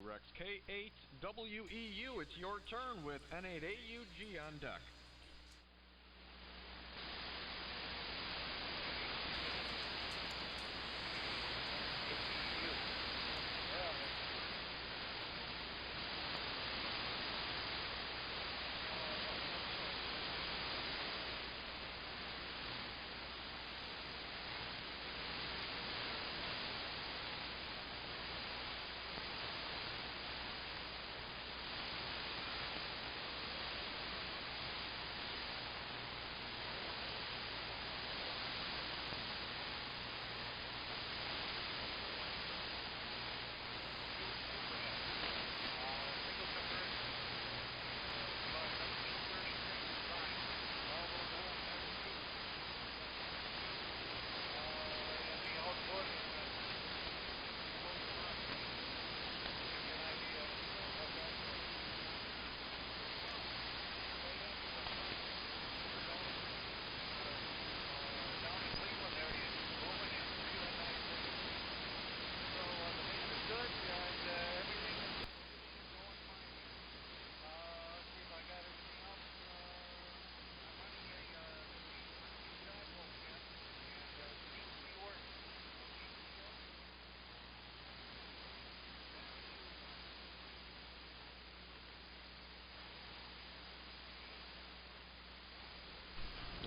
Rex K8WEU, it's your turn with N8AUG on deck.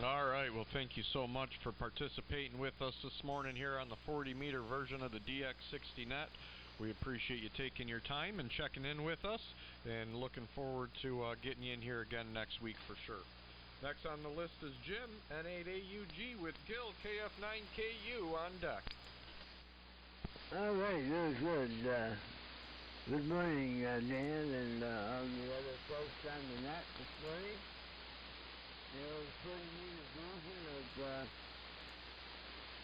All right, well, thank you so much for participating with us this morning here on the 40-meter version of the DX60 Net. We appreciate you taking your time and checking in with us, and looking forward to getting you in here again next week for sure. Next on the list is Jim, N8AUG, with Gil, KF9KU on deck. All right, very good. Good morning, Dan, and all the other folks on the net this morning. You know, the 40-meter version of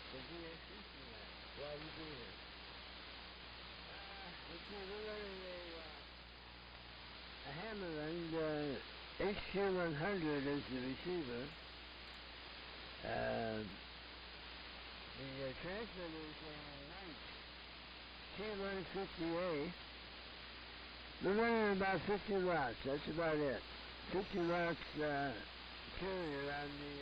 the DX60 Net. Glad to be here. Let's see, we're running a Hammerland HL2 as the receiver. The transmitter is Lite T150A. We're running about 50 watts, that's about it. 50 watts carrier on the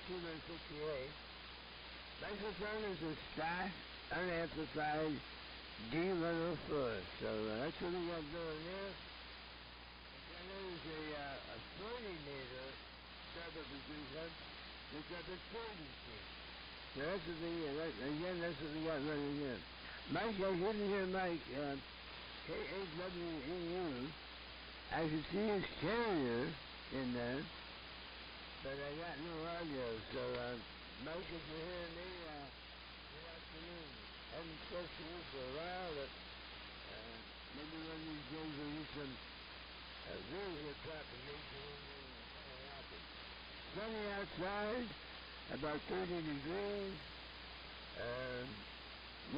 T150A. Microphone is a stock unamplified D104, so that's what we got going here. And then there's a 40-meter sub-position, which up at 40 feet. So that's what that's what we got running here. Mike, I couldn't hear Mike, K8WEU. I could see his carrier in there, but I got no audio, so Mike, if you're hearing me, good afternoon. I haven't spoken to you for a while, but maybe one of these days we'll get some really good propagation and happen. Sunny outside, about 30 degrees,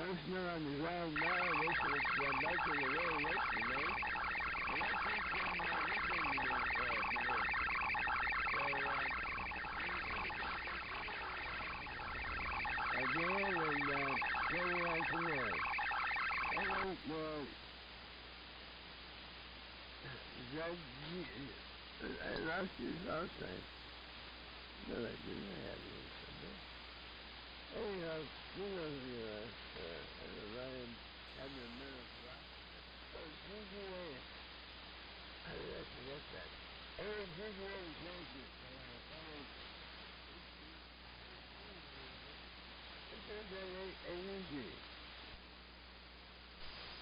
no snow on the ground now. This is making the way yesterday. And I think from weekend today. Again, and carry on from there. I lost you last time. No, I didn't have you somewhere. Anyhow, you know who you are. Ryan, having a minute block. Oh, GGA. How did I forget that? Hey, GGA, thank you.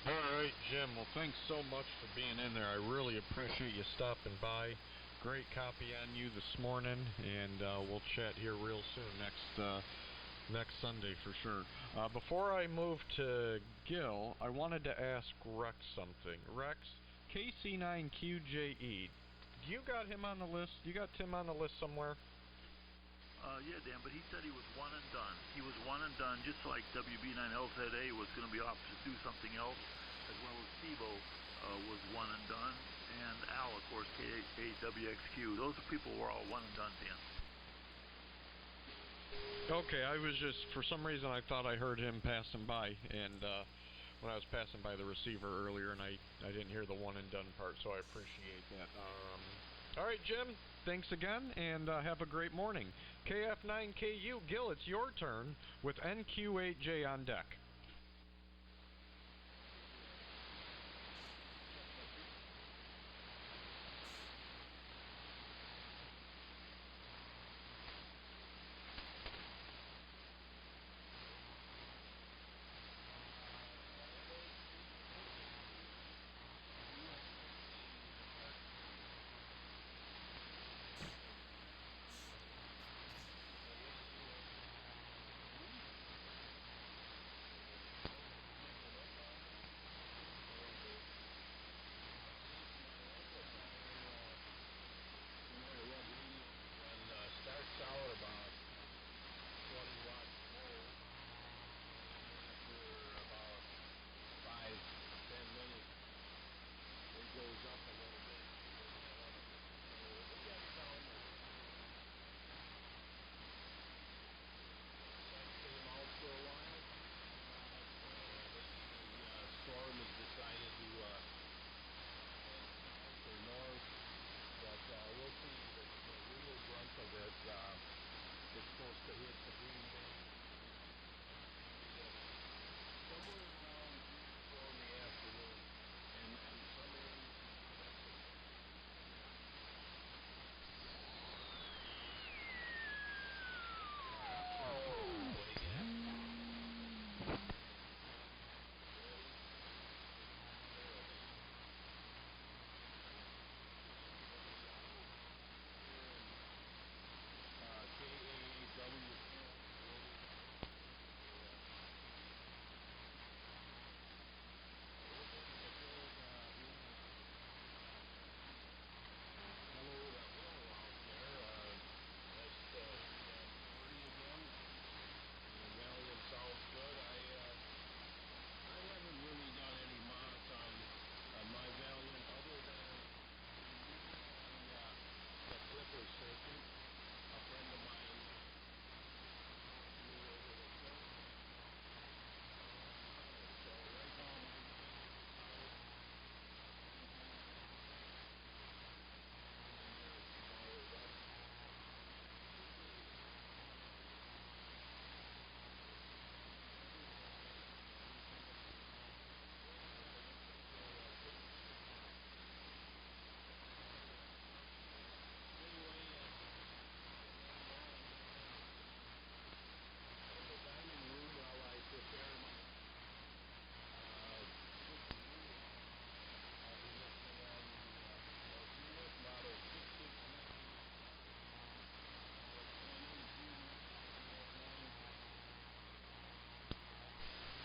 All right, Jim, well, thanks so much for being in there. I really appreciate you stopping by. Great copy on you this morning, and we'll chat here real soon next Sunday for sure. Before I move to Gil, I wanted to ask Rex something. Rex, KC9QJE, do you got him on the list? You got Tim on the list somewhere? Yeah, Dan, but he said he was one and done. He was one and done, just like WB9LZA was going to be off to do something else, as well as Steve-O was one and done, and Al, of course, K8WXQ. Those people were all one and done, Dan. Okay, I was just, for some reason I thought I heard him passing by, and when I was passing by the receiver earlier, and I didn't hear the one and done part, so I appreciate that. All right, Jim, thanks again, and have a great morning. KF9KU, Gil, it's your turn with NQ8J on deck.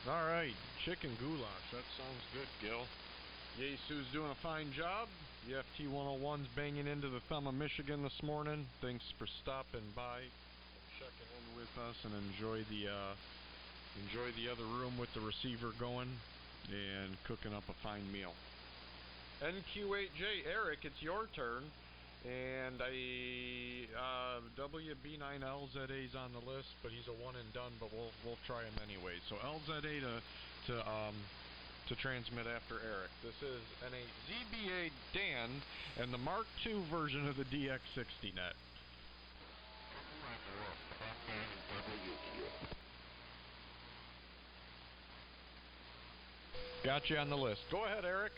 All right, chicken goulash. That sounds good, Gil. Yesu's doing a fine job. The FT101's banging into the thumb of Michigan this morning. Thanks for stopping by, checking in with us, and enjoy the other room with the receiver going and cooking up a fine meal. NQ8J, Eric, it's your turn. And WB9LZA's on the list, but he's a one and done. But we'll try him anyway. So LZA to transmit after Eric. This is a ZBA Dan and the Mark II version of the DX60 net. Got you on the list. Go ahead, Eric.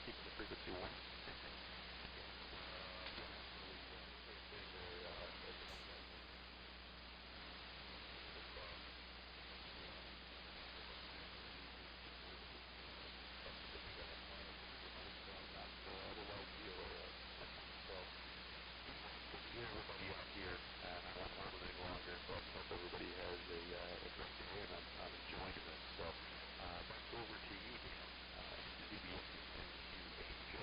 keeping the frequency warm. Everybody out here, I won't hold it any longer, so I hope everybody has a great day, and I'm enjoying it. So, back over to you, Dan, DBS and QHJ.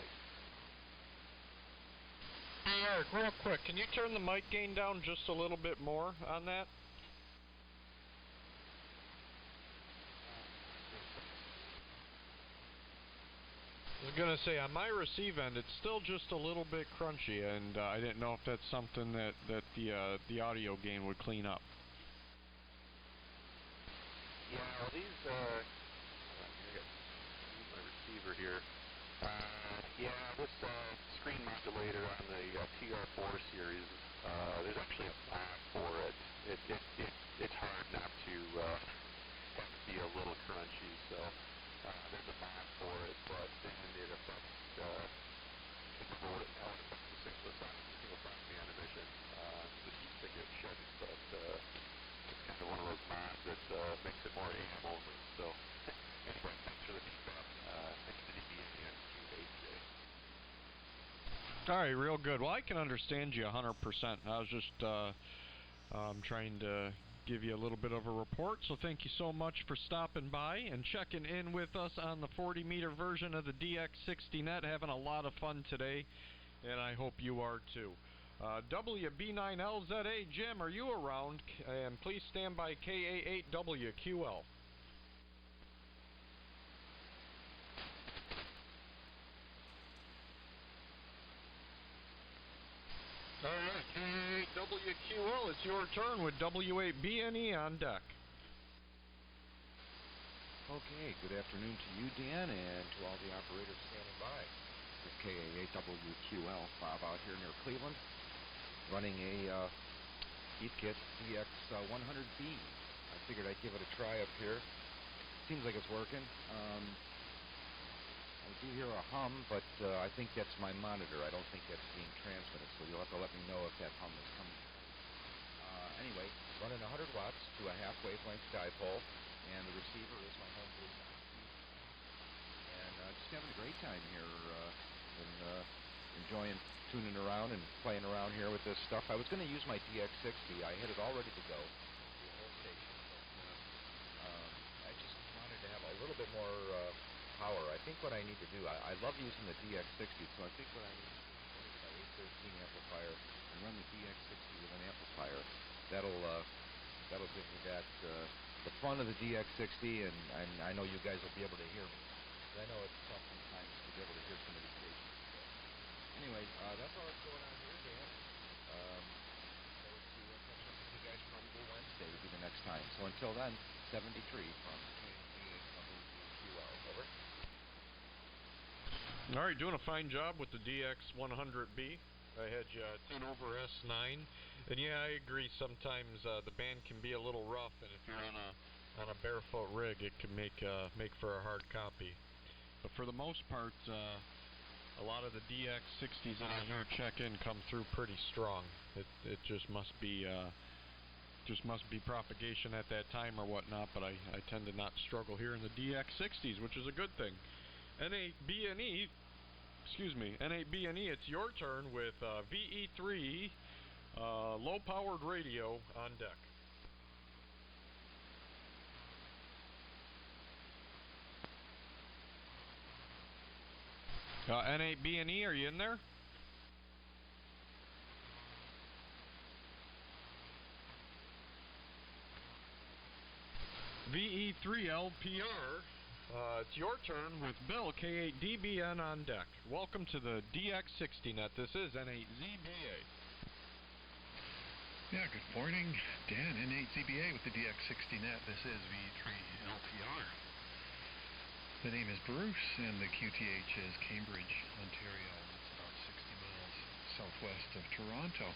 Hey Eric, real quick, can you turn the mic gain down just a little bit more on that? I was gonna say, on my receive end, it's still just a little bit crunchy, and I didn't know if that's something that the audio gain would clean up. Yeah, well, these hold on here, I got my receiver here. Yeah, this screen modulator on the TR4 series, there's actually a lag for it. It's hard not to have it be a little crunchy, so there's a lag for it, but then it affects, I can't remember what it affects the single front band emission. The heat that gets shedded, but it's kind of one of those mods that makes it more AM only. So anyway, thanks for the feedback. Thanks to DBS and QHJ. All right, real good. Well, I can understand you 100%. I was just trying to give you a little bit of a report, so thank you so much for stopping by and checking in with us on the 40-meter version of the DX60 Net. Having a lot of fun today, and I hope you are too. WB9LZA, Jim, are you around? And please stand by KA8WQL. Alright, KA8WQL, it's your turn with W8BNE on deck. Okay, good afternoon to you, Dan, and to all the operators standing by. This is KA8WQL, Bob out here near Cleveland, running a Heathkit DX100B. I figured I'd give it a try up here. Seems like it's working. I do hear a hum, but I think that's my monitor. I don't think that's being transmitted, so you'll have to let me know if that hum is coming. Anyway, running 100 watts to a half wavelength dipole, and the receiver is my Home Brew. And just having a great time here, and enjoying tuning around and playing around here with this stuff. I was going to use my DX60. I had it all ready to go, the whole station, but I just wanted to have a little bit more power. I think what I need to do, I love using the DX60, so I think what I need to do is my 813 amplifier and run the DX60 with an amplifier. That'll give me that the fun of the DX60, and I know you guys will be able to hear me. I know it's tough sometimes to be able to hear some of these stations. So anyway, that's all that's going on here, Dan. Forward to catching up with you guys probably Wednesday will be the next time. So until then, 73 from KA8WQL. Over. All right, doing a fine job with the DX100B. I had you 10 over S9, and yeah, I agree. Sometimes the band can be a little rough, and if you're on a barefoot rig, it can make for a hard copy. But for the most part, a lot of the DX60s that I hear check in come through pretty strong. It just must be propagation at that time or whatnot. But I tend to not struggle here in the DX60s, which is a good thing. N8BNE, it's your turn with VE3 low-powered radio on deck. N8BNE, are you in there? VE3 LPR, it's your turn with Bill, K8DBN on deck. Welcome to the DX60 Net. This is N8ZBA. Yeah, good morning. Dan, N8ZBA with the DX60 Net. This is V3 LPR. The name is Bruce, and the QTH is Cambridge, Ontario. It's about 60 miles southwest of Toronto.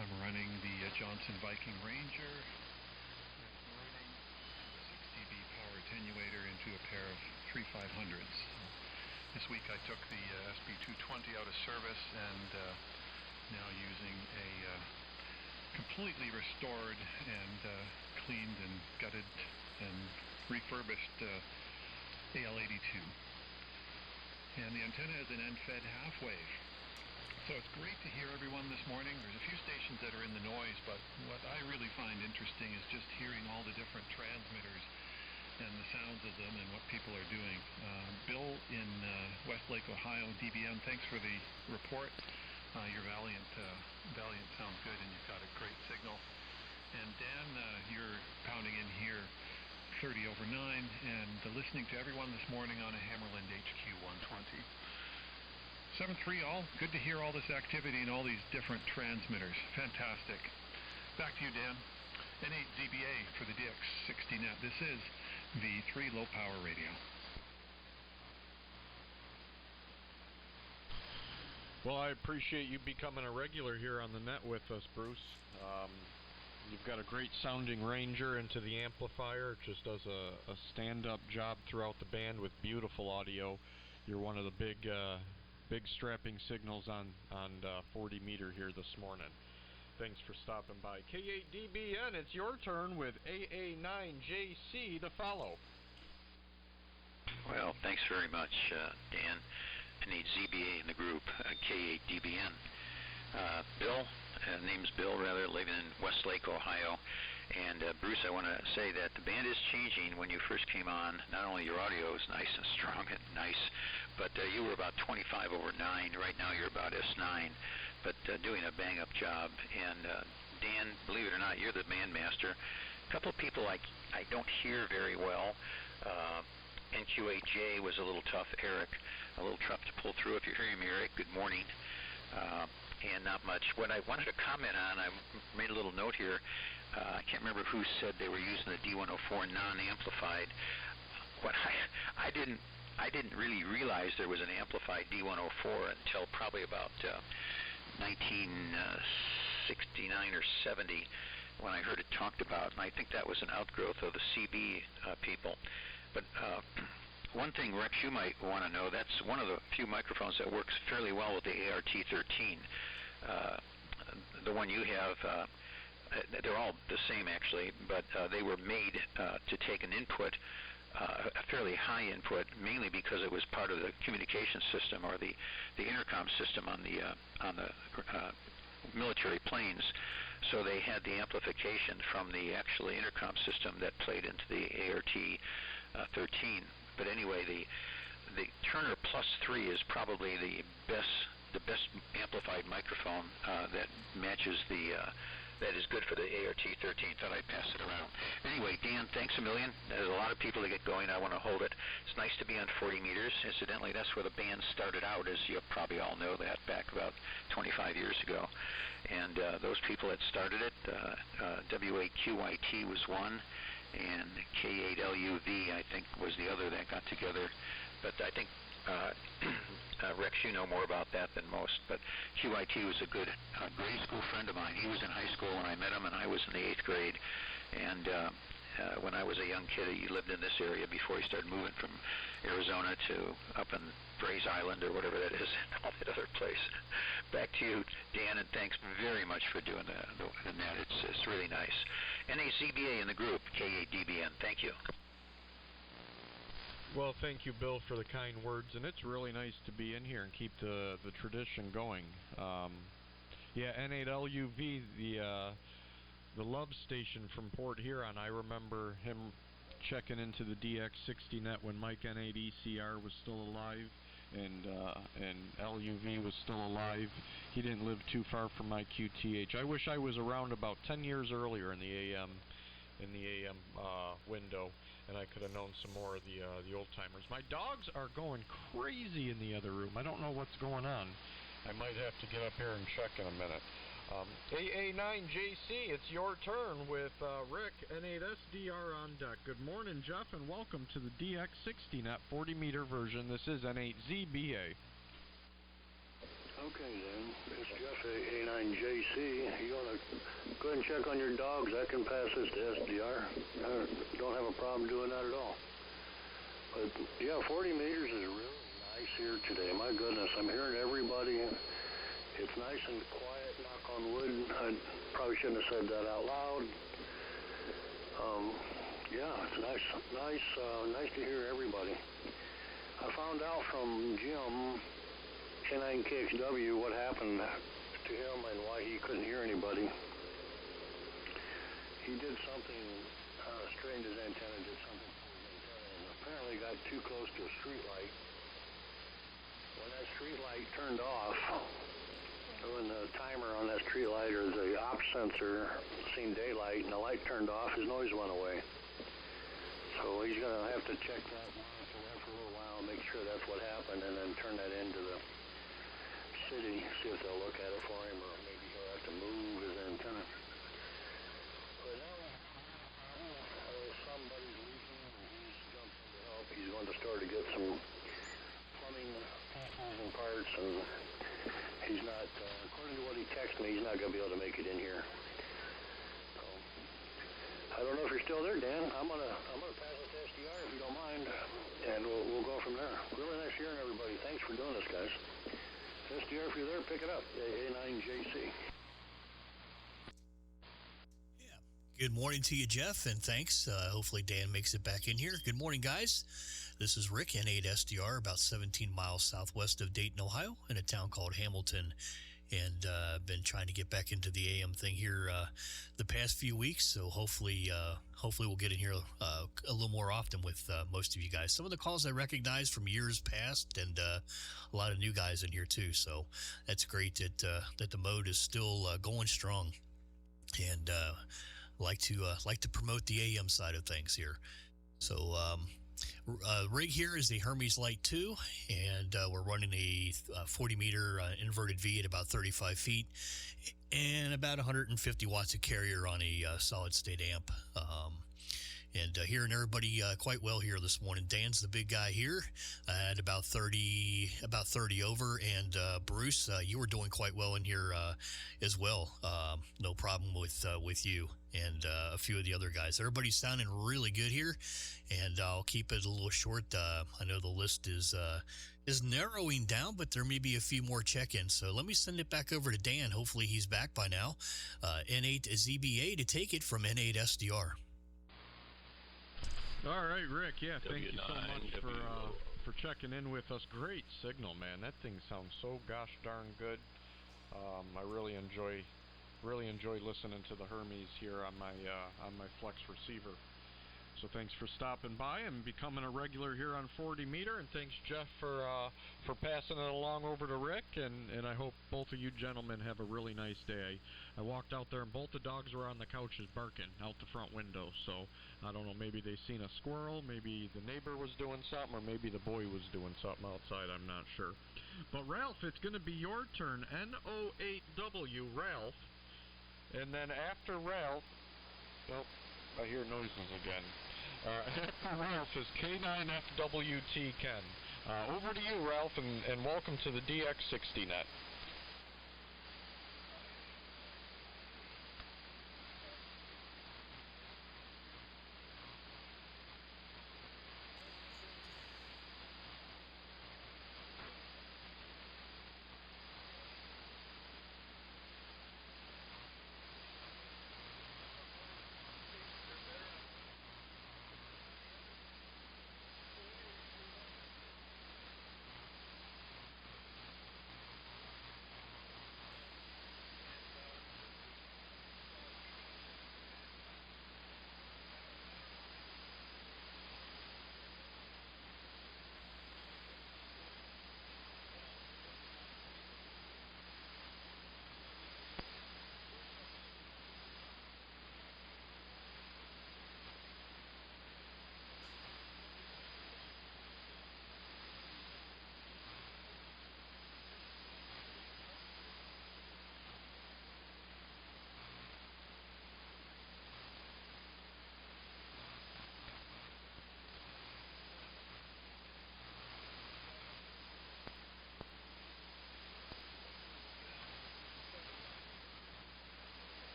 I'm running the Johnson Viking Ranger, running a 6 dB power attenuator into a pair of 3500s. This week I took the SB220 out of service and now using a completely restored and cleaned and gutted and refurbished AL82. And the antenna is an end-fed half wave. So it's great to hear everyone this morning. There's a few stations that are in the noise, but what I really find interesting is just hearing all the different transmitters and the sounds of them and what people are doing. Bill in Westlake, Ohio, DBM, thanks for the report. Your Valliant sounds good, and you've got a great signal. And Dan, you're pounding in here 30 over 9, and listening to everyone this morning on a Hammerland HQ 120. 7-3 all, good to hear all this activity and all these different transmitters. Fantastic. Back to you, Dan. N8ZBA for the DX60 Net. This is V3 low power radio. Well, I appreciate you becoming a regular here on the net with us, Bruce. You've got a great sounding Ranger into the amplifier. It just does a stand-up job throughout the band with beautiful audio. You're one of the big strapping signals on 40 meter here this morning. Thanks for stopping by. K8DBN, it's your turn with AA9JC to follow. Well, thanks very much, Dan. N8ZBA in the group, K8DBN. Bill, name's Bill, living in Westlake, Ohio. And Bruce, I want to say that the band is changing. When you first came on, not only your audio is nice and strong and nice, but you were about 25 over 9. Right now you're about S9, but doing a bang-up job. And Dan, believe it or not, you're the bandmaster. A couple of people I don't hear very well. NQ8J was a little tough. Eric, a little tough to pull through. If you're hearing me, Eric, good morning. And not much. What I wanted to comment on, I made a little note here. I can't remember who said they were using the D104 non-amplified. What I didn't really realize there was an amplified D104 until probably about 1969 or 70 when I heard it talked about, and I think that was an outgrowth of the CB people. But one thing, Rex, you might want to know, that's one of the few microphones that works fairly well with the ART13. The one you have, they're all the same actually, but they were made to take an input, a fairly high input, mainly because it was part of the communication system or the intercom system on the military planes. So they had the amplification from the actually intercom system that played into the ART13. But anyway, the Turner Plus 3 is probably the best amplified microphone that matches that is good for the ART13. Thought I'd pass it around. Anyway, Dan, thanks a million. There's a lot of people to get going. I want to hold it. It's nice to be on 40 meters. Incidentally, that's where the band started out, as you probably all know that, back about 25 years ago. And those people that started it, W8QYT was one, and K8LUV, I think, was the other that got together. But I think, Rex, you know more about that than most, but QYT was a good grade school friend of mine. He was in high school when I met him, and I was in the 8th grade. And when I was a young kid, he lived in this area before he started moving from Arizona to up in Braze Island or whatever that is, and all that other place. Back to you, Dan, and thanks very much for doing the net. It's really nice. NACBA in the group, K8DBN. Thank you. Well, thank you, Bill, for the kind words, and it's really nice to be in here and keep the tradition going. Yeah, N8LUV, the love station from Port Huron. I remember him checking into the DX60 net when Mike N8ECR was still alive, and LUV was still alive. He didn't live too far from my QTH. I wish I was around about 10 years earlier in the AM window, and I could have known some more of the old timers. My dogs are going crazy in the other room. I don't know what's going on. I might have to get up here and check in a minute. AA9JC, it's your turn with Rick, N8SDR on deck. Good morning, Jeff, and welcome to the DX60 net 40 meter version. This is N8ZBA. Okay, then. It's Jeff, AA9JC. You want to go ahead and check on your dogs? I can pass this to SDR. I don't have a problem doing that at all. But, yeah, 40 meters is really nice here today. My goodness, I'm hearing everybody. It's nice and quiet, knock on wood. I probably shouldn't have said that out loud. Yeah, it's nice to hear everybody. I found out from Jim, K9YQQ, what happened to him and why he couldn't hear anybody. He did something, strained his antenna, did something to his antenna, and apparently got too close to a street light. When that street light turned off, when the timer on that street light or the op sensor seen daylight and the light turned off, his noise went away. So he's going to have to check that monitor there for a little while, make sure that's what happened, and then turn that into the city, see if they'll look at it for him, or maybe he'll have to move his antenna. But now somebody's leaking, and he's jumped in to help. He's going to the store to get some plumbing pieces and parts, and he's not, according to what he texted me, he's not going to be able to make it in here. So, I don't know if you're still there, Dan. I'm gonna pass it to SDR if you don't mind, and we'll go from there. Really nice hearing everybody. Thanks for doing this, guys. SDR, if you're there, pick it up. A9JC. Yeah. Good morning to you, Jeff, and thanks. Hopefully Dan makes it back in here. Good morning, guys. This is Rick, N8SDR, about 17 miles southwest of Dayton, Ohio, in a town called Hamilton. And I've been trying to get back into the AM thing here the past few weeks, so hopefully we'll get in here a little more often with most of you guys. Some of the calls I recognize from years past, and a lot of new guys in here too. So that's great that the mode is still going strong, and like to promote the AM side of things here. So rig here is the Hermes Lite 2, and we're running a 40 meter inverted V at about 35 feet and about 150 watts of carrier on a solid state amp. And hearing everybody quite well here this morning. Dan's the big guy here at about 30 over, and Bruce, you were doing quite well in here as well. No problem with you and a few of the other guys. Everybody's sounding really good here, and I'll keep it a little short. I know the list is narrowing down, but there may be a few more check-ins. So let me send it back over to Dan. Hopefully he's back by now. N8ZBA to take it from N8SDR. All right, Rick. Yeah, thank you so much for checking in with us. Great signal, man. That thing sounds so gosh darn good. I really enjoy listening to the Hermes here on my Flex receiver. So thanks for stopping by and becoming a regular here on 40 meter, and thanks Jeff for passing it along over to Rick, and I hope both of you gentlemen have a really nice day. I walked out there and both the dogs were on the couches barking out the front window, so I don't know, maybe they seen a squirrel, maybe the neighbor was doing something, or maybe the boy was doing something outside, I'm not sure. But Ralph, it's going to be your turn. N08W Ralph, and then after Ralph, oh, I hear noises again. After Ralph is K9FWT Ken. Over to you, Ralph, and welcome to the DX60 Net.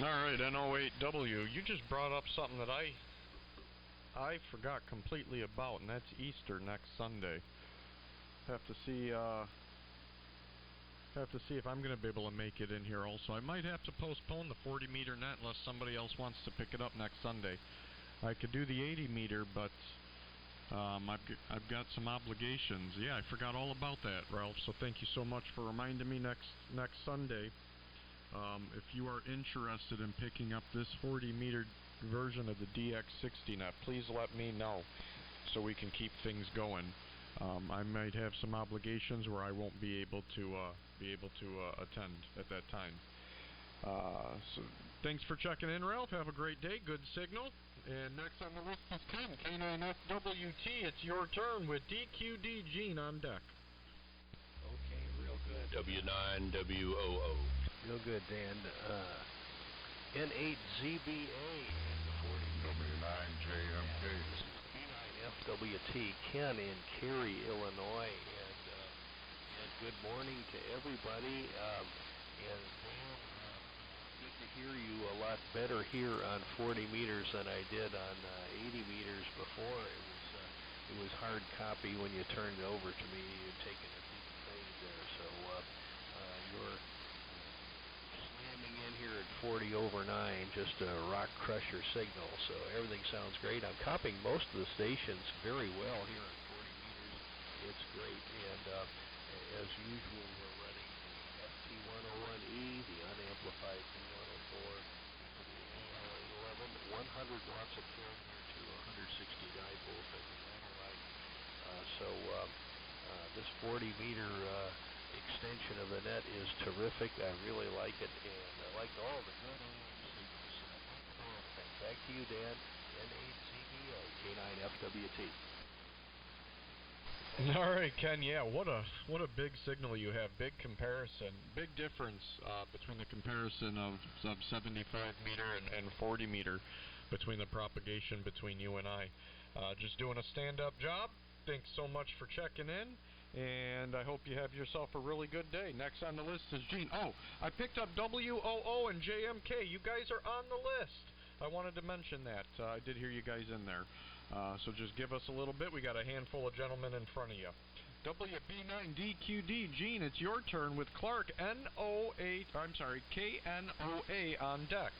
Alright, N08W, you just brought up something that I forgot completely about, and that's Easter next Sunday. Have to see if I'm going to be able to make it in here also. I might have to postpone the 40 meter net unless somebody else wants to pick it up next Sunday. I could do the 80 meter, but I've got some obligations. Yeah, I forgot all about that, Ralph, so thank you so much for reminding me next Sunday. If you are interested in picking up this 40 meter version of the DX60 net, please let me know so we can keep things going. I might have some obligations where I won't be able to attend at that time. So thanks for checking in, Ralph. Have a great day. Good signal. And next on the list is Ken, K9YQQ. It's your turn with DQD Gene on deck. Okay, real good. W9WOO. Real good, Dan. N8ZBA and the 40. W9JMK. K9FWT, Ken in Cary, Illinois, and good morning to everybody. And Dan, good to hear you a lot better here on 40 meters than I did on 80 meters before. It was hard copy when you turned it over to me. You'd taken a deep fade there, so you're slamming in here at 40 over 9, just a rock crusher signal. So everything sounds great. I'm copying most of the stations very well here at 40 meters. It's great, and as usual, we're running the FT101E, the unamplified B104, the AL11, 100 watts of carrier to 160 dipoles at the analyte. This 40 meter extension of the net is terrific. I really like it, and I like all the good signals. Back to you, Dan. N8ZBA, K9FWT. All right, Ken. Yeah, what a big signal you have. Big comparison. Big difference between the comparison of 75 meter and 40 meter between the propagation between you and I. Just doing a stand-up job. Thanks so much for checking in, and I hope you have yourself a really good day. Next on the list is Gene. Oh, I picked up WOO and JMK. You guys are on the list. I wanted to mention that. I did hear you guys in there. So just give us a little bit. We got a handful of gentlemen in front of you. WB9DQD, Gene, it's your turn with Clark KNOA on deck.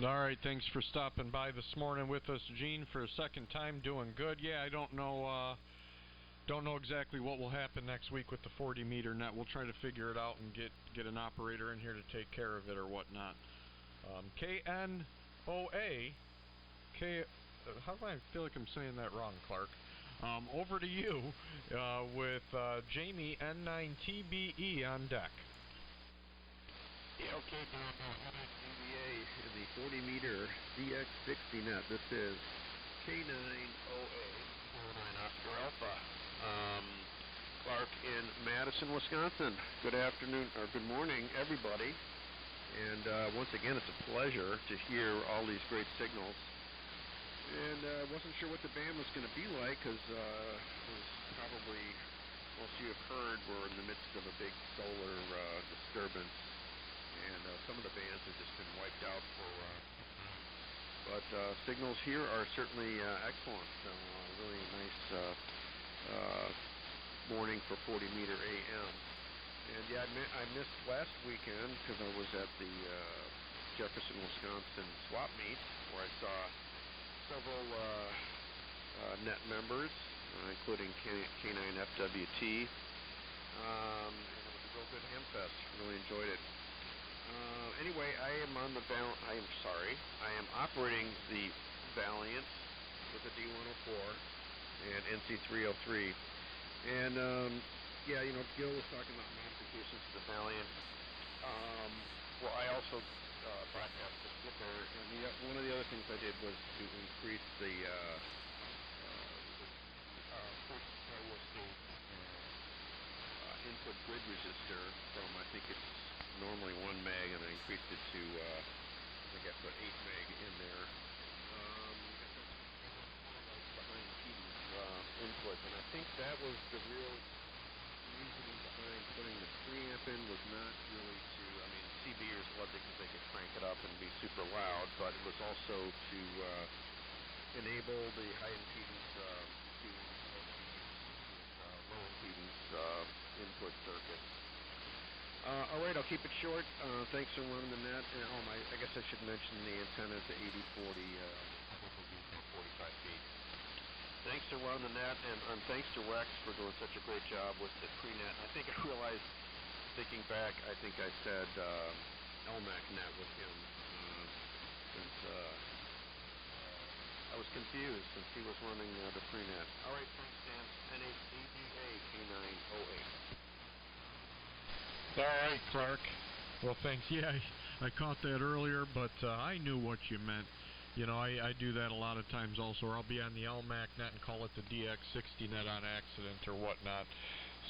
All right, thanks for stopping by this morning with us, Gene, for a second time. Doing good. Yeah, I don't know exactly what will happen next week with the 40 meter net. We'll try to figure it out and get an operator in here to take care of it or whatnot. KNOA, how do I feel like I'm saying that wrong, Clark? Over to you with Jamie N9TBE on deck. Yeah, okay, Don, DBA in the 40 meter DX60 net. This is K9OA 49 Oscar Alpha. Clark in Madison, Wisconsin. Good afternoon, or good morning, everybody. And once again, it's a pleasure to hear all these great signals. And wasn't sure what the band was going to be like, because it was probably, most you have heard, we're in the midst of a big solar disturbance. And some of the bands have just been wiped out for but signals here are certainly excellent. So really nice morning for 40 meter AM. And yeah, I missed last weekend because I was at the Jefferson, Wisconsin swap meet, where I saw several net members, including K9FWT. And it was a real good ham fest. Really enjoyed it. Anyway, I am operating the Valliant with the D104 and NC303. And yeah, you know, Gil was talking about modifications to the Valliant. Well, I also broadcast the flipper, and one of the other things I did was to increase the input grid resistor from, I think it's normally 1 meg, and I increased it to, I think I put 8 meg in there. Behind Petey's input, and I think that was the real reasoning behind putting the preamp in, was not really to, I mean, CBers loved it because they could crank it up and be super loud, but it was also to enable the high impedance to low impedance input circuits. All right, I'll keep it short. Thanks for running the net. I guess I should mention the antenna is the 8040 45 feet. Thanks to running the net, and thanks to Rex for doing such a great job with the pre-net. I think I realized, thinking back, I think I said LMAC net with him, since I was confused since he was running the pre-net. All right, thanks, Dan. NHCBA K9OA. All right, Clark. Well, thanks. Yeah, I caught that earlier, but I knew what you meant. You know, I do that a lot of times also, or I'll be on the LMAC net and call it the DX60 net on accident or whatnot.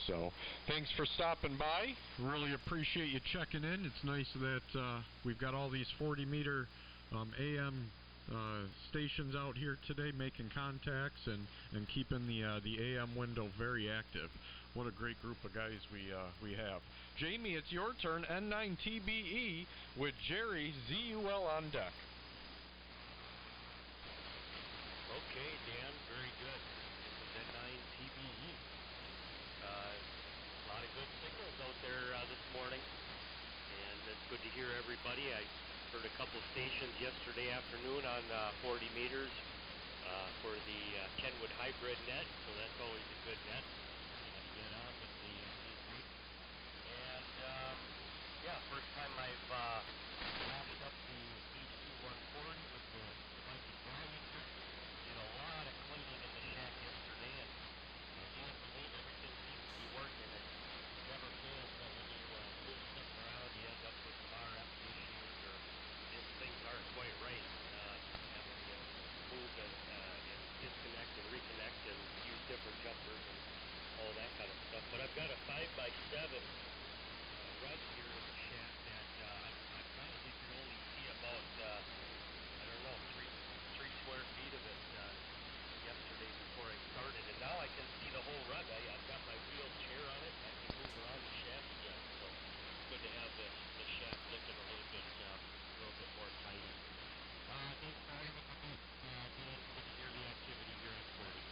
So, thanks for stopping by. Really appreciate you checking in. It's nice that we've got all these 40 meter AM stations out here today making contacts and keeping the AM window very active. What a great group of guys we have. Jamie, it's your turn. N9TBE with Jerry ZUL on deck. Okay, Dan, very good. This is N9TBE. A lot of good signals out there this morning, and it's good to hear everybody. I heard a couple stations yesterday afternoon on 40 meters for the Kenwood hybrid net, so that's always a good net to get on with the and yeah, first time I've lashed up the HL2 with the Viking Valliant. Did a lot of cleaning in the shack yesterday, and can't believe everything seems to be working. It never fails that when you move stuff around, you end up with some RF issues, or if things aren't quite right, having to move and disconnect and reconnect and use different jumpers and all that kind of stuff. But I've got a 5x7 rug here in the shack that I probably could only see about, I don't know, three square feet of it yesterday before I started, and now I can see the whole rug. I've got my wheel chair on it. I can move around the shack again, so it's good to have the shack looking a little bit more tidy. Thanks for everything, Dan. Good to hear the activity here at 40.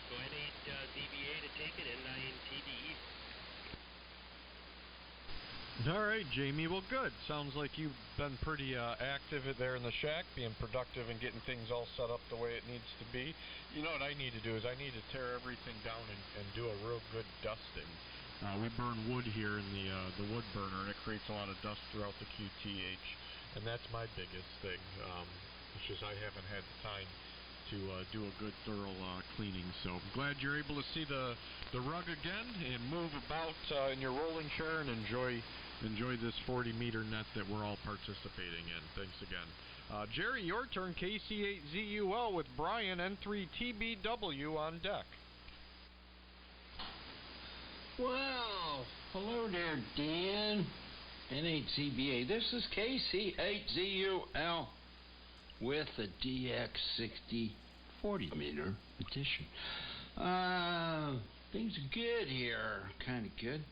So N8 DBA to take it, N9TBE. All right, Jamie. Well, good. Sounds like you've been pretty active there in the shack, being productive and getting things all set up the way it needs to be. You know what I need to do is I need to tear everything down and do a real good dusting. We burn wood here in the wood burner, and it creates a lot of dust throughout the QTH, and that's my biggest thing. It's just I haven't had the time to do a good thorough cleaning. So I'm glad you're able to see the rug again and move about in your rolling chair and enjoy this 40-meter net that we're all participating in. Thanks again. Jerry, your turn. KC8ZUL with Brian, N3TBW on deck. Well, hello there, Dan. N8CBA. This is KC8ZUL with the DX60 40-meter edition. Things are good here. Kind of good.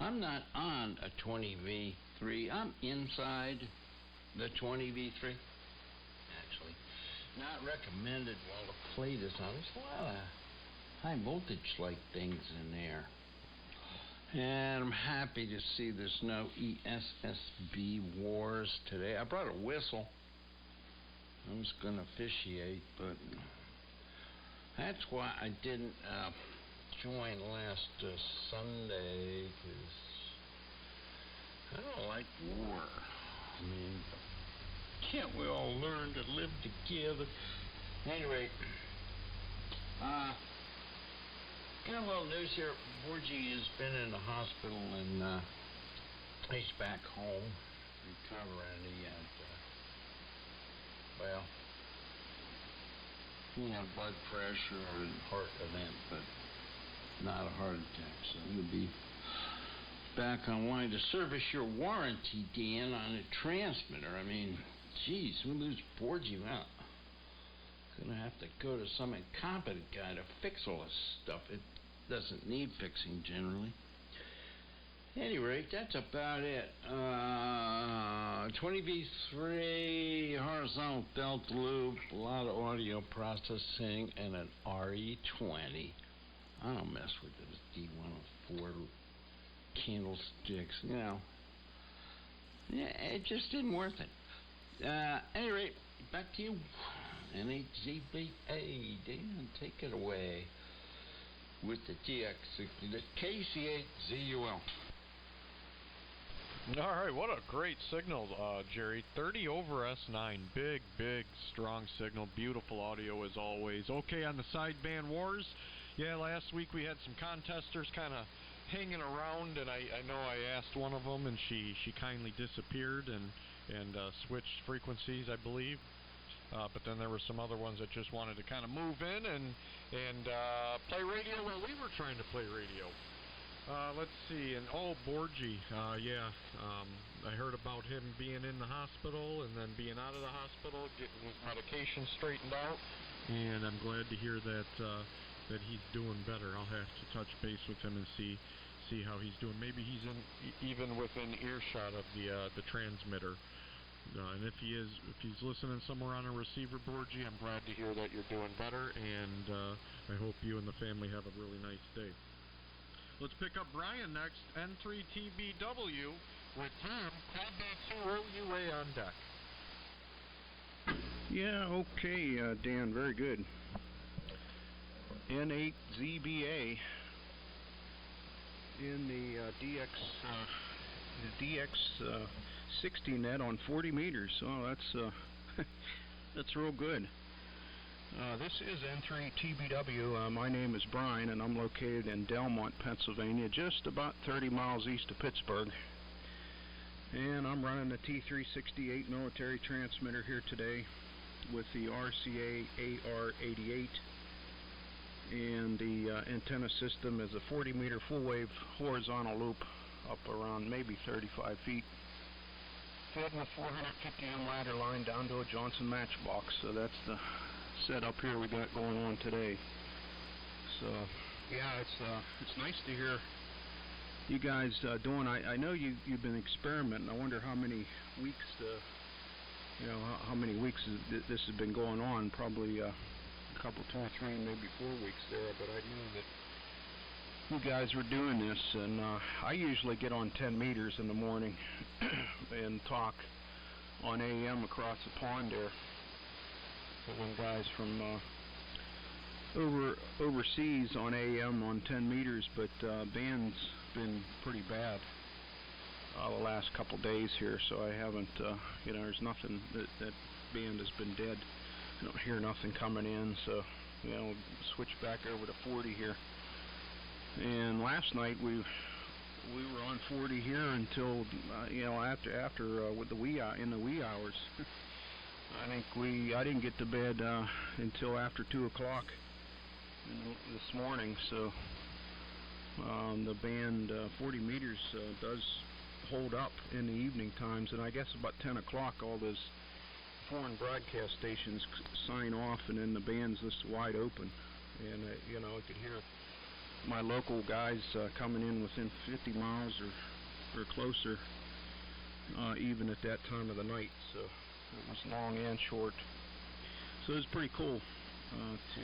I'm not on a 20V3. I'm inside the 20V3. Actually, not recommended while the plate is on. There's a lot of high voltage like things in there. And I'm happy to see there's no ESSB wars today. I brought a whistle. I was going to officiate, but that's why I didn't join last Sunday, because I don't like war. I mean, can't we all learn to live together? Anyway, got a little news here. Borgi has been in the hospital, and he's back home recovering. He had, he had blood pressure and heart event, but not a heart attack. So he'll be back online to service your warranty, Dan, on a transmitter. I mean, geez, we lose Borgi. Well, gonna have to go to some incompetent guy to fix all this stuff. It doesn't need fixing generally. At any rate, that's about it. 20V3 horizontal delta loop, a lot of audio processing, and an RE20. I don't mess with those D104 candlesticks, you know. Yeah, it just isn't worth it. At any rate, back to you. NHZBA, Dan, take it away with the DX60, the KC8ZUL. All right, what a great signal, Jerry. 30 over S9, big, strong signal, beautiful audio as always. Okay, on the sideband wars, yeah, last week we had some contesters kind of hanging around, and I know I asked one of them, and she kindly disappeared and switched frequencies, I believe. But then there were some other ones that just wanted to kind of move in and play radio while we were trying to play radio. Let's see, and Borgi, I heard about him being in the hospital and then being out of the hospital, getting his medication straightened out, and I'm glad to hear that he's doing better. I'll have to touch base with him and see how he's doing. Maybe he's even within earshot of the transmitter. And if he's listening somewhere on a receiver, Borgi, I'm glad to hear that you're doing better, and I hope you and the family have a really nice day. Let's pick up Brian next, N3TBW, with Tom, KB2OUA on deck. Yeah, okay, Dan, very good. N8ZBA in the DX60 net on 40 meters. Oh, that's real good. This is N3TBW. My name is Brian, and I'm located in Delmont, Pennsylvania, just about 30 miles east of Pittsburgh. And I'm running the T368 military transmitter here today with the RCA AR88. And the antenna system is a 40-meter full-wave horizontal loop up around maybe 35 feet. Fed with 450 ohm ladder line down to a Johnson matchbox. So that's the setup here we got going on today. So yeah, it's nice to hear you guys doing. I know you've been experimenting. I wonder how many weeks how many weeks this has been going on. Probably a couple, 2 or 3, maybe 4 weeks there. But I knew that you guys were doing this, and I usually get on 10 meters in the morning and talk on AM across the pond there. When guys from overseas on AM on 10 meters, but band's been pretty bad the last couple days here, so I haven't, there's nothing, that band has been dead. I don't hear nothing coming in, so, we'll switch back over to 40 here. And last night we were on 40 here until, after with the wee hours. I think I didn't get to bed until after 2 o'clock this morning, so the band 40 meters does hold up in the evening times, and I guess about 10 o'clock all those foreign broadcast stations sign off, and then the band's just wide open, and I could hear my local guys coming in within 50 miles or closer, even at that time of the night, so it was long and short. So it was pretty cool to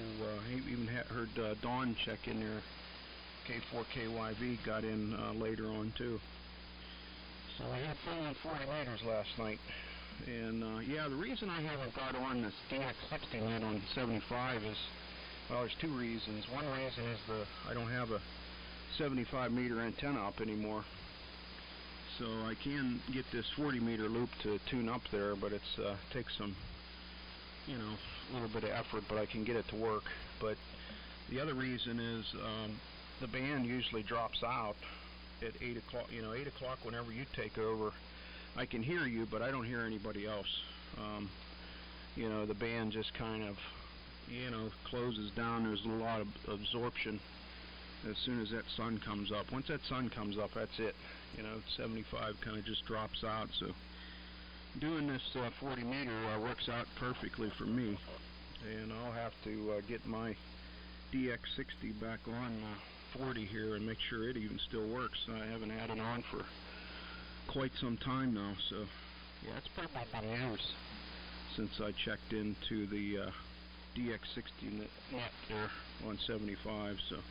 even heard Dawn check in there. K4KYV got in later on too. So I had fun on 40 meters last night. And the reason I haven't got on this DX60 Net on 75 is, well, there's two reasons. One reason is I don't have a 75 meter antenna up anymore. So I can get this 40 meter loop to tune up there, but it takes some, a little bit of effort, but I can get it to work. But the other reason is the band usually drops out at 8 o'clock. 8 o'clock whenever you take over, I can hear you, but I don't hear anybody else. The band just kind of, closes down. There's a lot of absorption as soon as that sun comes up. Once that sun comes up, that's it. 75 kind of just drops out. So doing this 40 meter works out perfectly for me. And I'll have to get my DX60 back on 40 here and make sure it even still works. I haven't had it on for quite some time now, so yeah, it's pretty much been years since I checked into the DX60 Net there on 75, so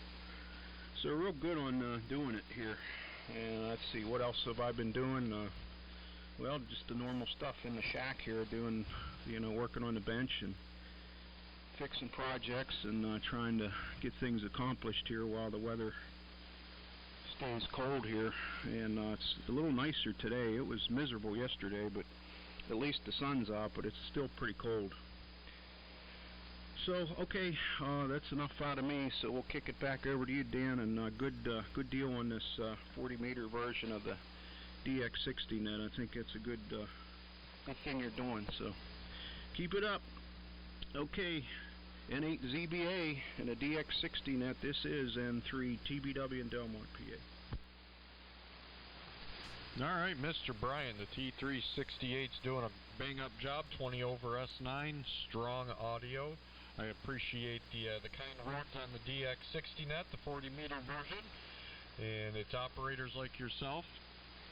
real good on doing it here. And let's see, what else have I been doing? Well, just the normal stuff in the shack here, doing, working on the bench and fixing projects and trying to get things accomplished here while the weather stays cold here. And it's a little nicer today. It was miserable yesterday, but at least the sun's out, but it's still pretty cold. So, okay, that's enough out of me, so we'll kick it back over to you, Dan, and good deal on this 40 meter version of the DX60 Net. I think that's a good thing you're doing, so keep it up. Okay, N8ZBA and a DX60 Net. This is N3 TBW in Delmont, PA. All right, Mr. Brian, the T368's doing a bang-up job, 20 over S9, strong audio. I appreciate the kind words on the DX60 Net, the 40 meter version, and it's operators like yourself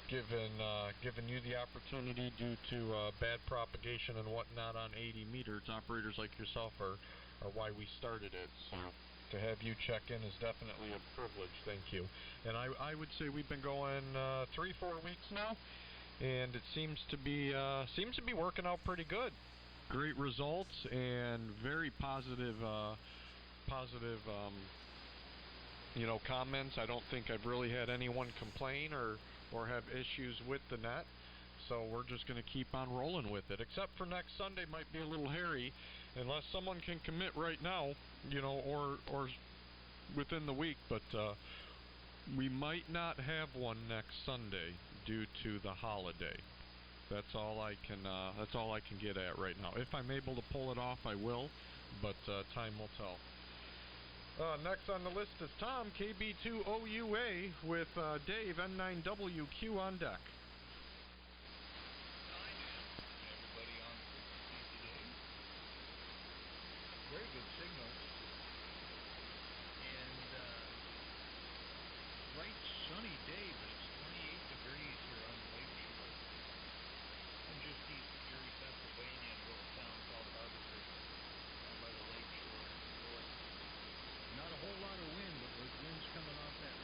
giving you the opportunity due to bad propagation and whatnot on 80 meters. Operators like yourself are why we started it. So to have you check in is definitely a privilege. Thank you. And I would say we've been going 3-4 weeks now, and it seems to be working out pretty good. Great results and very positive comments. I don't think I've really had anyone complain or have issues with the net, so we're just going to keep on rolling with it, except for next Sunday might be a little hairy unless someone can commit right now, or within the week, but we might not have one next Sunday due to the holiday. That's all I can get at right now. If I'm able to pull it off, I will, but time will tell. Next on the list is Tom, KB2OUA, with Dave, N9WQ on deck. Everybody on frequency today. Very good signal. And bright sunny day, but it's 28 degrees here on the lake shore. I'm just east of Erie, Pennsylvania, in a little town called Harpes, down by the lake shore. Not a whole lot of wind, but those winds coming off that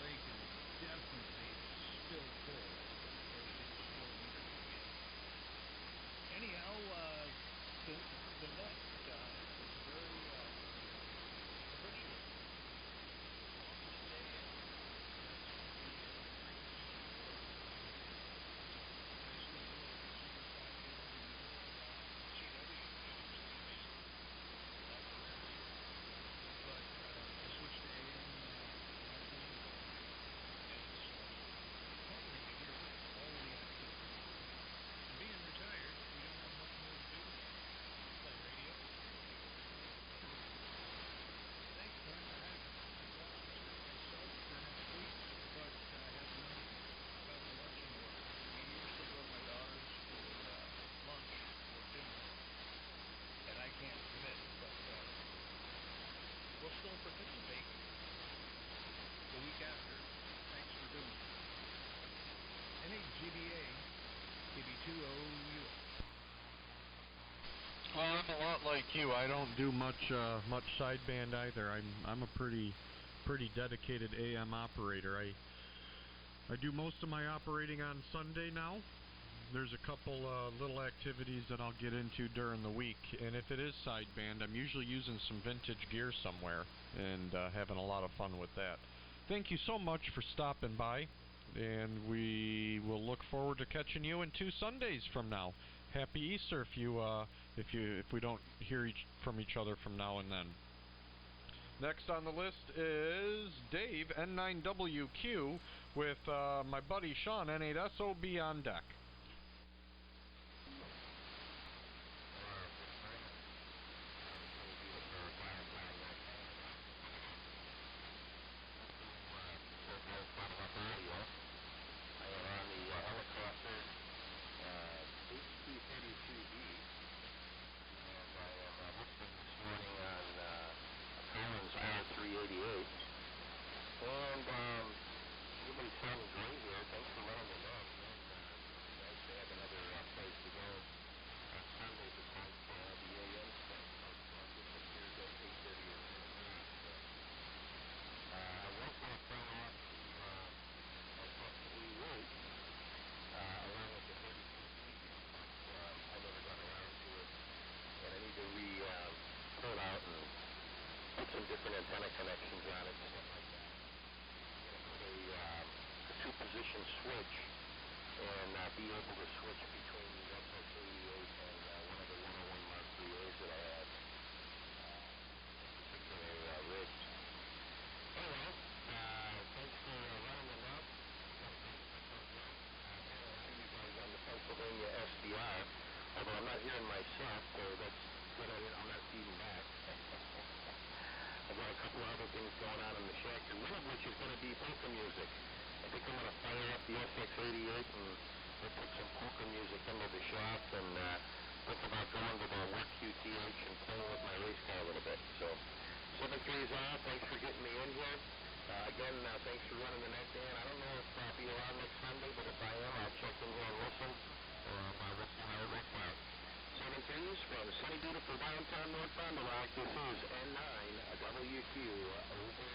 you. I don't do much sideband either. I'm a pretty dedicated AM operator. I do most of my operating on Sunday now. There's a couple little activities that I'll get into during the week, and if it is sideband, I'm usually using some vintage gear somewhere and having a lot of fun with that. Thank you so much for stopping by, and we will look forward to catching you in 2 Sundays from now. Happy Easter if we don't hear from each other from now and then. Next on the list is Dave N9WQ with my buddy Sean N8SOB on deck. Different antenna connections on it, stuff like that. A two-position switch, and be able to switch between the XS88 and one of the 101 Mark III's that I had. Particular rigs. Anyway, thanks for running the net. You guys on the Pennsylvania SDR, although I'm not hearing myself, so that's good. I'm not feeding back. I've got a couple other things going on in the shack, and one of which is going to be polka music. I think I'm going to fire up the SX88 and we'll put some polka music into the shack and think about going to the work QTH and playing with my race car a little bit. So, 7-3 is on. Thanks for getting me in here. Again, thanks for running the net, Dan. I don't know if I'll be around next Sunday, but if I am, I'll check in here and listen, or we'll see how it works out. 7-3s from sunny, beautiful downtown North Fond du Lac. This is N9WQ over.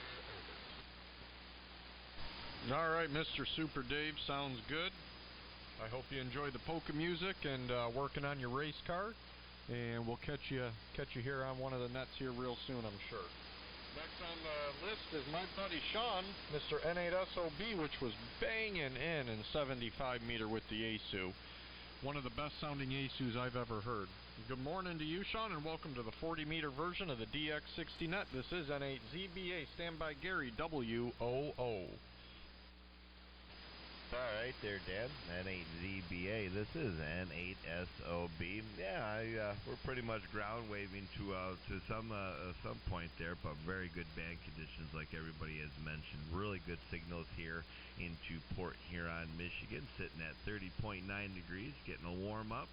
All right, Mr. Super Dave, sounds good. I hope you enjoy the polka music and working on your race car, and we'll catch you here on one of the nets here real soon, I'm sure. Next on the list is my buddy Sean, Mr. N8SOB, which was banging in 75 meter with the ASU. One of the best sounding ASUs I've ever heard. Good morning to you, Sean, and welcome to the 40 meter version of the DX60 Net. This is N8ZBA, standby Gary WOO. Alright there, Dan. N8ZBA. This is N8SOB. Yeah, we're pretty much ground waving to some point there, but very good band conditions, like everybody has mentioned. Really good signals here into Port Huron, Michigan, sitting at 30.9 degrees, getting a warm up,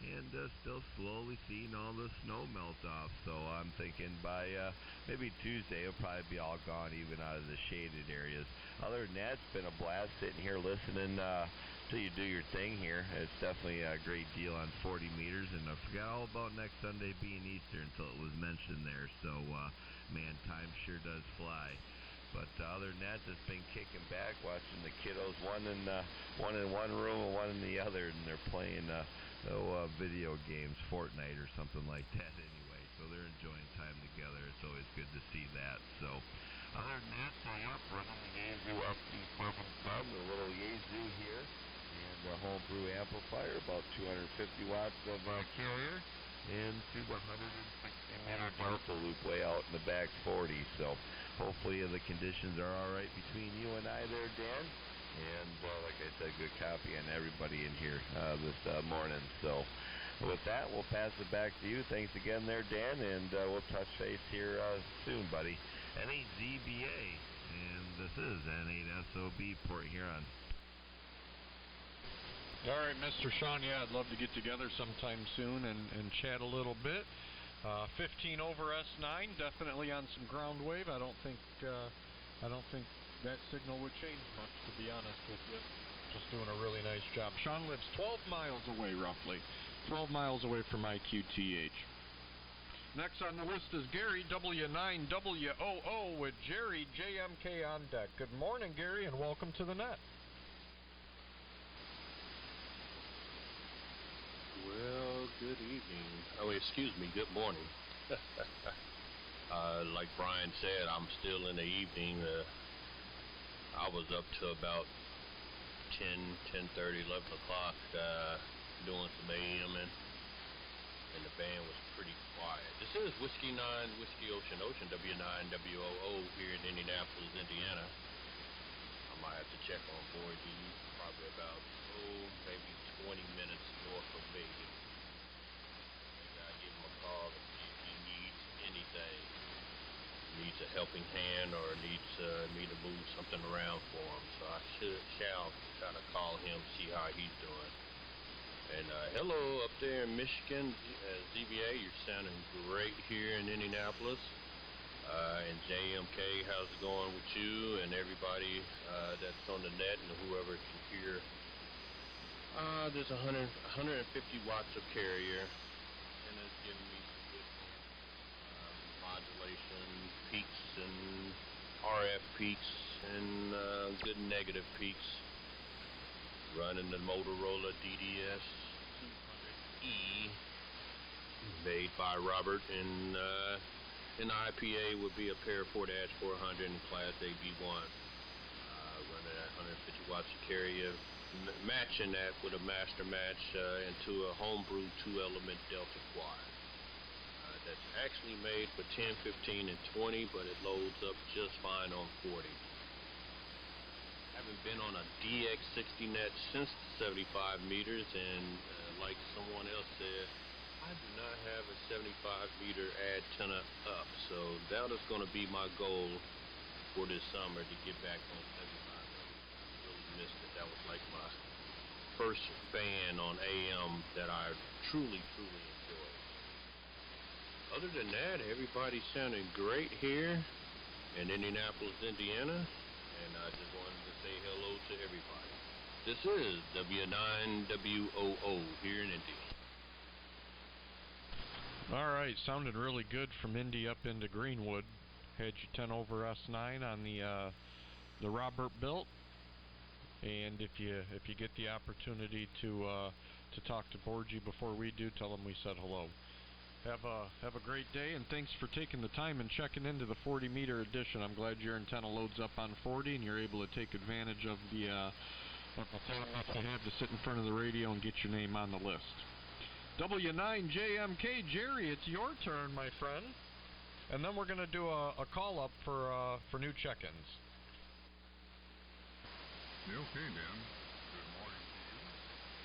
and still slowly seeing all the snow melt off. So I'm thinking by maybe Tuesday it'll probably be all gone, even out of the shaded areas. Other than that, it's been a blast sitting here listening till you do your thing here. It's definitely a great deal on 40 meters, and I forgot all about next Sunday being Easter until it was mentioned there. So man, time sure does fly. But other than that, just been kicking back, watching the kiddos, one in one room and one in the other, and they're playing video games, Fortnite or something like that anyway. So they're enjoying time together. It's always good to see that. So other than that, running the Yaesu up the Carbon Club, the little Yaesu here, and the Home Brew amplifier, about 250 watts of carrier, and to the 160 meter delta loop way out in the back 40. So hopefully the conditions are all right between you and I there, Dan. And like I said, good copy on everybody in here this morning. So with that, we'll pass it back to you. Thanks again there, Dan, and we'll touch base here soon, buddy. N8ZBA, and this is N8SOB Port Huron. All right, Mr. Sean, yeah, I'd love to get together sometime soon and chat a little bit. 15 over S9, definitely on some ground wave. I don't think that signal would change much, to be honest with you. Just doing a really nice job. Sean lives 12 miles away, roughly. 12 miles away from my QTH. Next on the list is Gary, W9WOO, with Jerry JMK on deck. Good morning, Gary, and welcome to the net. Well, good evening. Oh, excuse me, good morning. Like Brian said, I'm still in the evening. I was up to about 10:30, 11 o'clock doing some AM, and the band was pretty quiet. This is Whiskey 9, Whiskey Ocean, W9WOO here in Indianapolis, Indiana. I might have to check on Borgi, probably about, maybe 20 minutes north of me. Maybe I'll give him a call and see if he needs anything. Needs a helping hand or needs me to move something around for him. So I shall try to call him, see how he's doing. And hello up there in Michigan, ZBA, you're sounding great here in Indianapolis. And JMK, how's it going with you and everybody that's on the net and whoever can hear? There's 150 watts of carrier, and it's giving me some good modulation peaks and RF peaks and good negative peaks. Running the Motorola DDS 200E, made by Robert, and an IPA would be a pair 4-400 and Class AB1. Running at 150 watts of carrier, matching that with a master match into a Home Brew 2-element Delta Quad. That's actually made for 10, 15, and 20, but it loads up just fine on 40. Haven't been on a DX60 net since 75 meters, and like someone else said, I do not have a 75 meter antenna up, so that is going to be my goal for this summer, to get back on 75 meters. I really missed it. That was like my first band on AM that I truly enjoyed. Other than that, everybody's sounding great here in Indianapolis, Indiana, and I just wanted to say hello to everybody. This is W9WOO here in Indy. All right, sounded really good from Indy up into Greenwood. Had you 10 over S9 on the Robert built, and if you get the opportunity to talk to Borgi before we do, tell him we said hello. Have a great day, and thanks for taking the time and checking into the 40 meter edition. I'm glad your antenna loads up on 40 and you're able to take advantage of the to have to sit in front of the radio and get your name on the list. W9JMK, Jerry, it's your turn, my friend. And then we're going to do a call up for new check-ins. Okay, Dan. Good morning to you.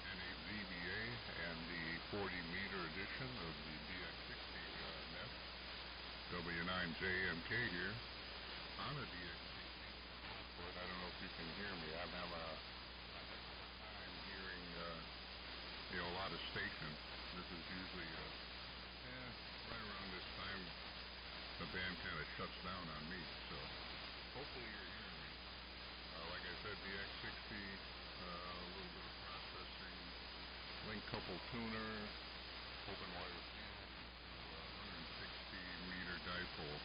NAZBA and the 40 meter edition of the DX60 net. W9JMK here on a DX60. But I don't know if you can hear me. I'm having a time hearing a lot of stations. This is usually right around this time the band kind of shuts down on me. So hopefully you're hearing me. Like I said, DX60, a little bit of processing, link couple tuner, open wire field, 160 meter dipole.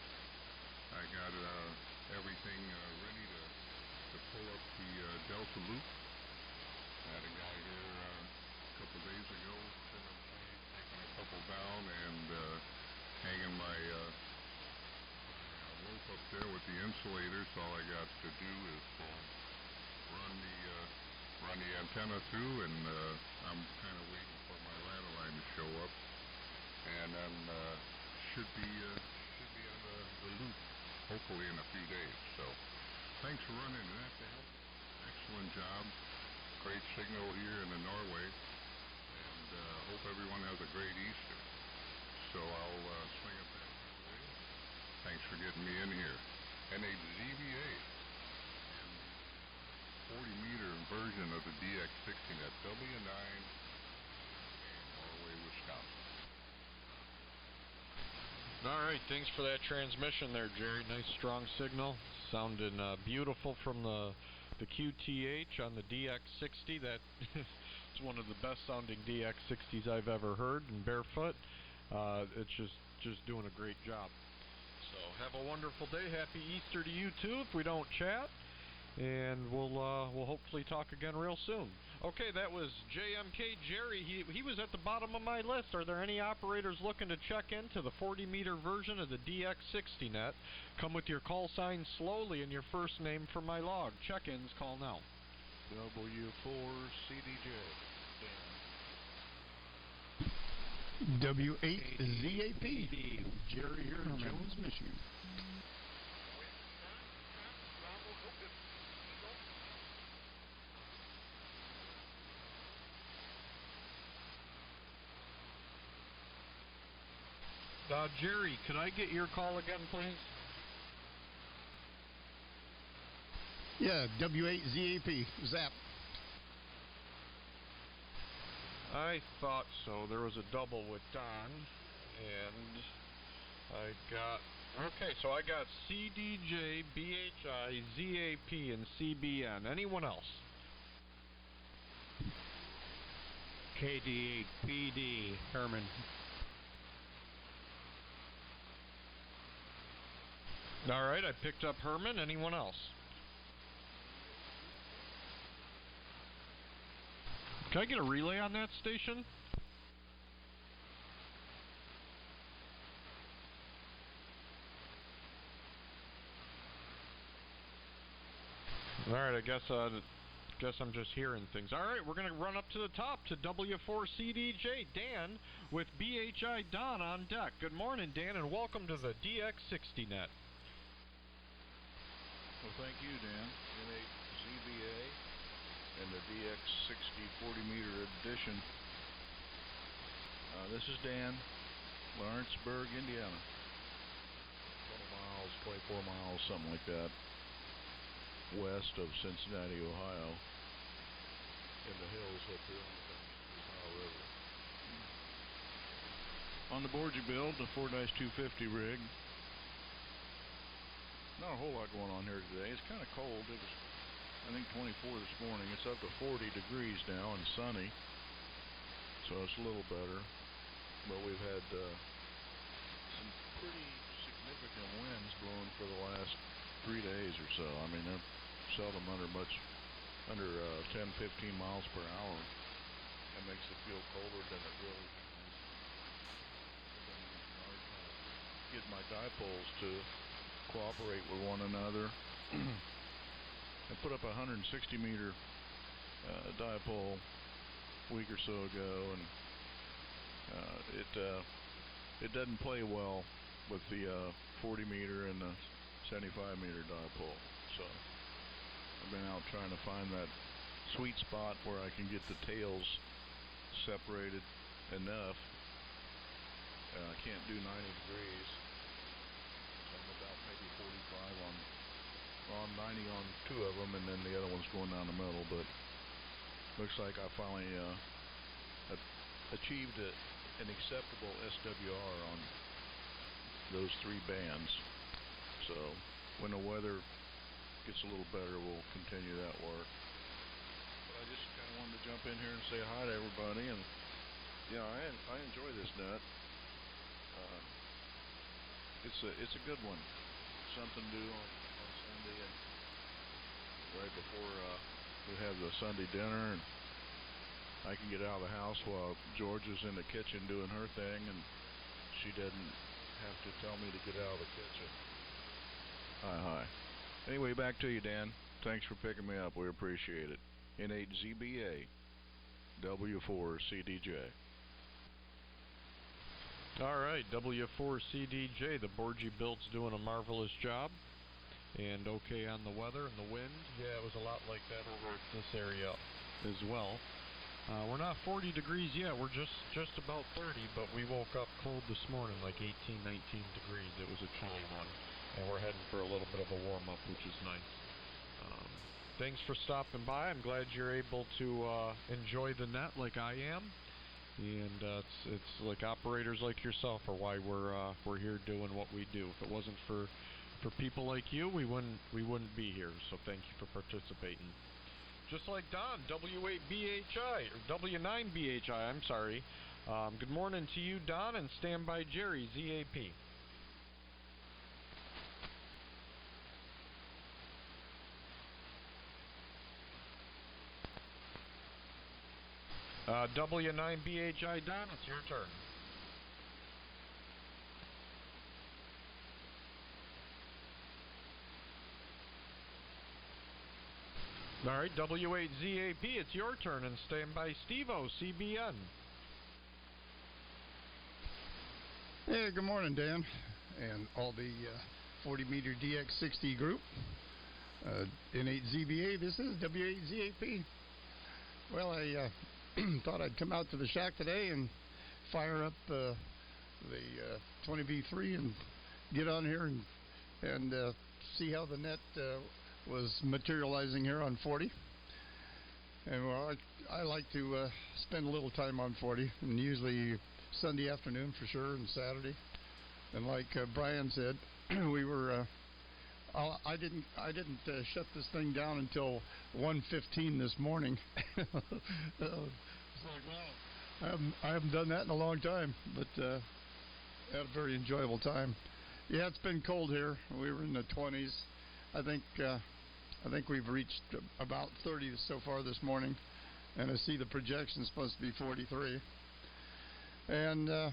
I got everything ready to pull up the Delta loop. I had a guy here a couple days ago sitting up playing, taking a couple down and hanging my rope up there with the insulators. All I got to do is run the antenna through, and I'm kind of waiting for my ladder line to show up, and then should be on the loop hopefully in a few days. So thanks for running that, Dan. Excellent job. Great signal here in the Norway, and hope everyone has a great Easter. So I'll swing it back your way. Thanks for getting me in here. NAZBA and 40 meter version of the DX60 net, W9 Norway, Wisconsin. All right, thanks for that transmission there, Jerry. Nice strong signal, sounding beautiful from the QTH on the DX60. That it's one of the best sounding DX60s I've ever heard, and barefoot. It's just just doing a great job. So have a wonderful day. Happy Easter to you too if we don't chat. And we'll hopefully talk again real soon. Okay, that was JMK Jerry. He was at the bottom of my list. Are there any operators looking to check into the 40-meter version of the DX60 Net? Come with your call sign slowly and your first name for my log. Check-ins, call now. W4CDJ. W8ZAP. Jerry here in Jones, Michigan. Jerry, could I get your call again, please? Yeah, W8ZAP. Zap. I thought so. There was a double with Don, and I got... Okay, so I got CDJ, BHI, ZAP, and CBN. Anyone else? KD8PD, Herman. All right, I picked up Herman. Anyone else? Can I get a relay on that station? All right, I guess I'm just hearing things. All right, we're gonna run up to the top to W4CDJ Dan with BHI Don on deck. Good morning, Dan, and welcome to the DX60 Net. Well, thank you, Dan. N8ZBA and the DX60 40-meter edition. This is Dan, Lawrenceburg, Indiana. 20 miles, 24 miles, something like that, west of Cincinnati, Ohio, in the hills up here on the Ohio River. On the Borgi build, the 4-250 rig. Not a whole lot going on here today. It's kind of cold. It was, I think, 24 this morning. It's up to 40 degrees now and sunny, so it's a little better. But we've had some pretty significant winds blowing for the last 3 days or so. I mean, they're seldom under 10, 15 miles per hour. That makes it feel colder than it really is. Get my dipoles to cooperate with one another. I put up a 160-meter dipole a week or so ago, and it doesn't play well with the 40-meter and the 75-meter dipole. So I've been out trying to find that sweet spot where I can get the tails separated enough. I can't do 90 degrees. I'm about maybe 45 on 90 on two of them, and then the other one's going down the middle. But looks like I finally achieved an acceptable SWR on those three bands. So when the weather gets a little better, we'll continue that work. But I just kind of wanted to jump in here and say hi to everybody, and yeah, I enjoy this nut. It's a good one. Something to do on Sunday, and right before we have the Sunday dinner, and I can get out of the house while George is in the kitchen doing her thing, and she doesn't have to tell me to get out of the kitchen. Hi. Anyway, back to you, Dan. Thanks for picking me up. We appreciate it. N8ZBA, W4CDJ. Alright, W4CDJ, the Borgi build's doing a marvelous job. And okay on the weather and the wind. Yeah, it was a lot like that over this area as well. We're not 40 degrees yet, we're just about 30, but we woke up cold this morning, like 18, 19 degrees. It was a chilly one. And we're heading for a little bit of a warm-up, which is nice. Thanks for stopping by. I'm glad you're able to enjoy the net like I am. And it's like operators like yourself are why we're here doing what we do. If it wasn't for people like you, we wouldn't be here. So thank you for participating. Just like Don, W8BHI or W9BHI, I'm sorry. Good morning to you, Don, and stand by Jerry, ZAP. W9BHI, Don, it's your turn. All right, W8ZAP, it's your turn, and stand by Steve-O, CBN. Hey, good morning, Dan, and all the 40-meter DX60 group. N8ZBA, this is W8ZAP. Well, I thought I'd come out to the shack today and fire up the 20V3 and get on here and see how the net was materializing here on 40. And well, I like to spend a little time on 40, and usually Sunday afternoon for sure, and Saturday. And like Brian said, we were I didn't shut this thing down until 1:15 this morning. It's like, wow, I haven't done that in a long time, but had a very enjoyable time. Yeah, it's been cold here. We were in the 20s. I think we've reached about 30 so far this morning, and I see the projection is supposed to be 43. And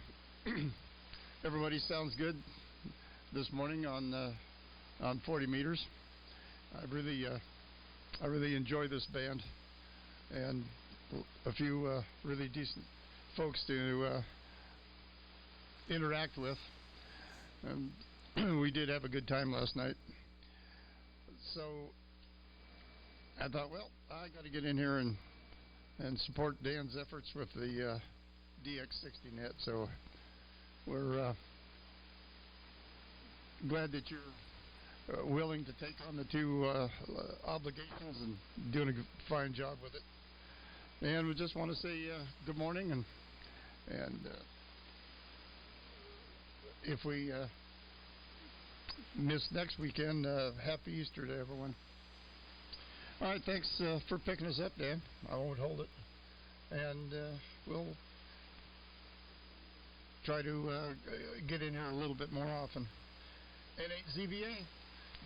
everybody sounds good this morning on 40 meters. I really enjoy this band, and a few really decent folks to interact with, and we did have a good time last night. So I thought, well, I got to get in here and support Dan's efforts with the DX60 net. So we're glad that you're willing to take on the two obligations and doing a fine job with it. And we just want to say good morning, and if we miss next weekend, happy Easter to everyone. All right, thanks for picking us up, Dan. I won't hold it, and we'll try to get in here a little bit more often. N8ZBA,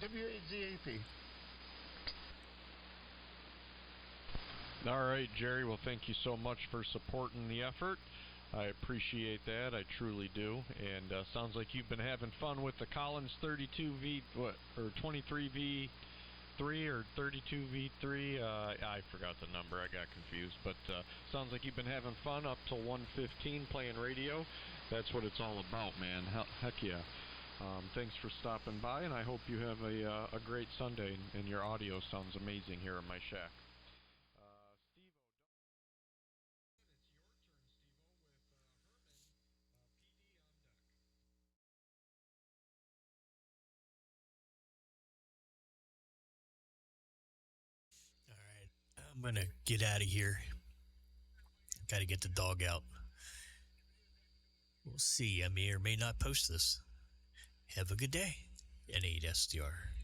W8ZAP. All right, Jerry. Well, thank you so much for supporting the effort. I appreciate that. I truly do. And sounds like you've been having fun with the Collins 32V, or 23V3 or 32V3. I forgot the number. I got confused. But sounds like you've been having fun up till 1:15 playing radio. That's what it's all about, man. Heck yeah. Thanks for stopping by, and I hope you have a great Sunday, and your audio sounds amazing here in my shack. All right, I'm going to get out of here. Got to get the dog out. We'll see. I may or may not post this. Have a good day. N8SDR.